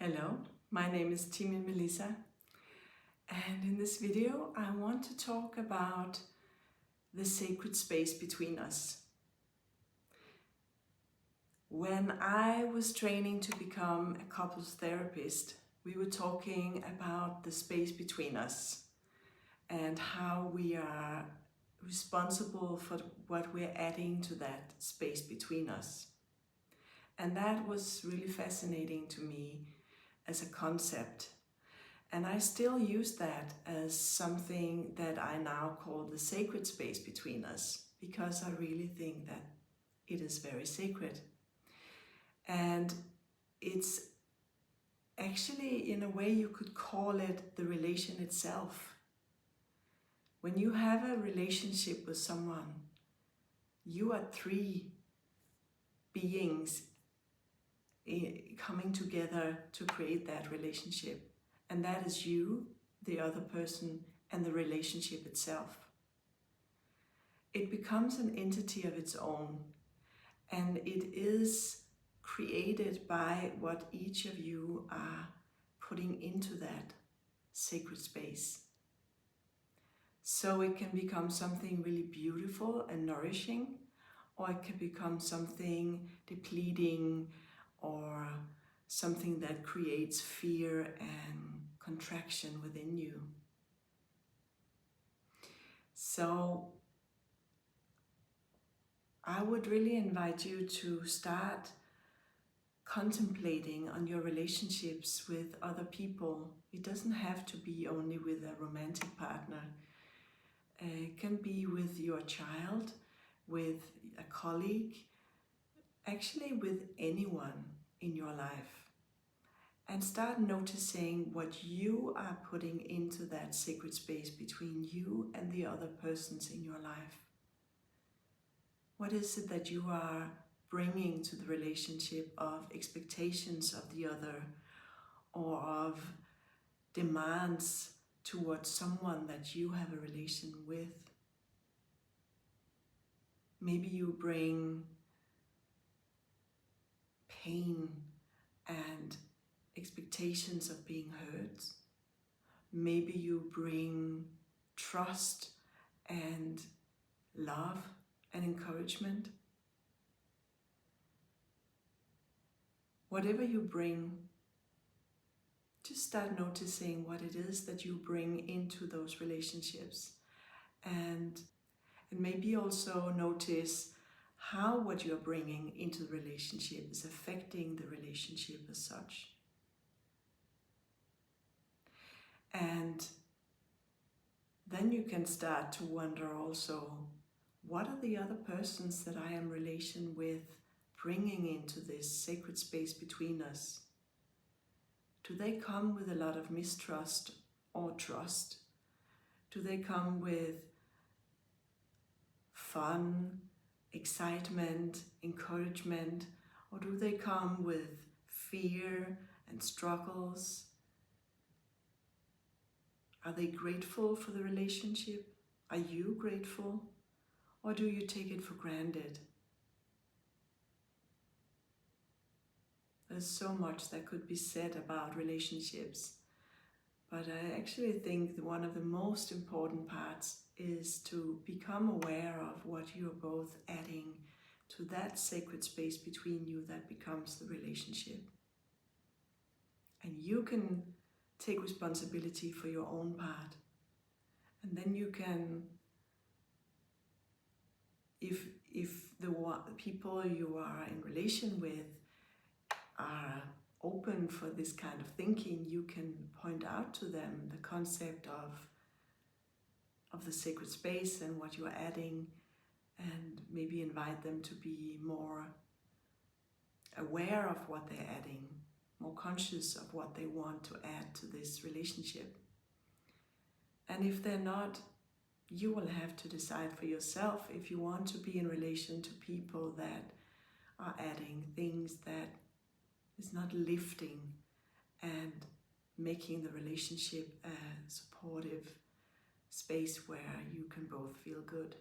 Hello, my name is Timmy Melissa, and in this video I want to talk about the sacred space between us. When I was training to become a couples therapist, we were talking about the space between us and how we are responsible for what we're adding to that space between us. And that was really fascinating to me as a concept. And I still use that as something that I now call the sacred space between us, because I really think that it is very sacred. And it's actually, in a way, you could call it the relation itself. When you have a relationship with someone, you are three beings coming together to create that relationship. And that is you, the other person, and the relationship itself. It becomes an entity of its own, and it is created by what each of you are putting into that sacred space. So it can become something really beautiful and nourishing, or it can become something depleting, or something that creates fear and contraction within you. So I would really invite you to start contemplating on your relationships with other people. It doesn't have to be only with a romantic partner. It can be with your child, with a colleague, actually with anyone in your life. And start noticing what you are putting into that sacred space between you and the other persons in your life. What is it that you are bringing to the relationship of expectations of the other, or of demands towards someone that you have a relation with? Maybe you bring pain and expectations of being heard. Maybe you bring trust and love and encouragement. Whatever you bring, just start noticing what it is that you bring into those relationships. And maybe also notice how what you're bringing into the relationship is affecting the relationship as such. And then you can start to wonder also, what are the other persons that I am in relation with bringing into this sacred space between us? Do they come with a lot of mistrust or trust? Do they come with fun, excitement, encouragement? Or do they come with fear and struggles? Are they grateful for the relationship? Are you grateful? Or do you take it for granted? There's so much that could be said about relationships, but I actually think that one of the most important parts is to become aware of what you're both adding to that sacred space between you that becomes the relationship. And you can take responsibility for your own part. And then you can, if the people you are in relation with are open for this kind of thinking, you can point out to them the concept of the sacred space and what you're adding, and maybe invite them to be more aware of what they're adding, more conscious of what they want to add to this relationship. And if they're not, you will have to decide for yourself if you want to be in relation to people that are adding things that is not lifting and making the relationship a supportive space where you can both feel good.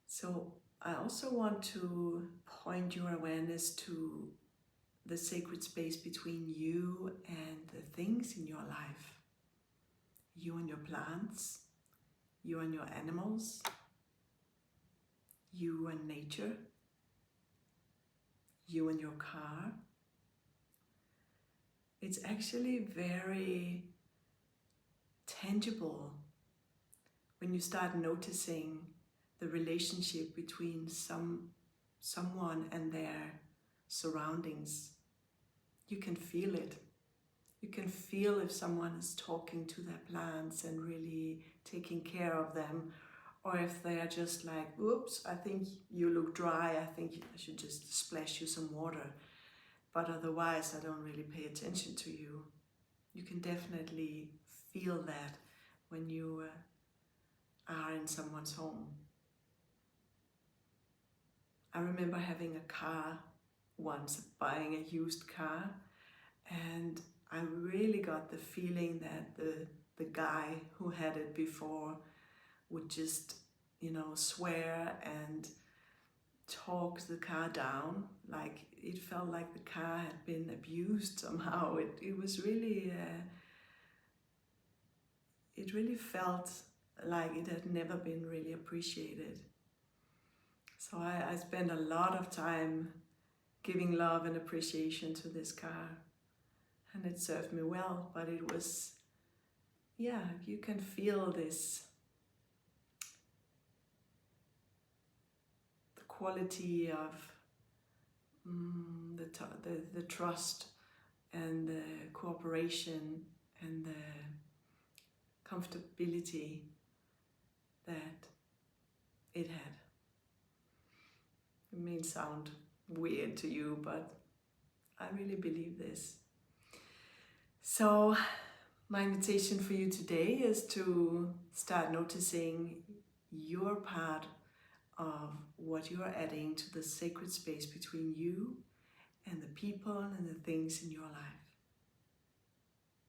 So I also want to point your awareness to the sacred space between you and the things in your life. You and your plants, you and your animals, you and nature, you and your car. It's actually very tangible when you start noticing the relationship between someone and their surroundings. You can feel it. You can feel if someone is talking to their plants and really taking care of them, or if they are just like, oops, I think you look dry, I think I should just splash you some water, but otherwise I don't really pay attention to you. You can definitely feel that when you are in someone's home. I remember having a car once, buying a used car, and I really got the feeling that the guy who had it before would just, swear and talk the car down. Like, it felt like the car had been abused somehow. It was really, it really felt like it had never been really appreciated. So I spent a lot of time giving love and appreciation to this car, and it served me well, but it was, you can feel this, the quality of the trust and the cooperation and the comfortability that it had. It may sound weird to you, but I really believe this. So my invitation for you today is to start noticing your part of what you are adding to the sacred space between you and the people and the things in your life.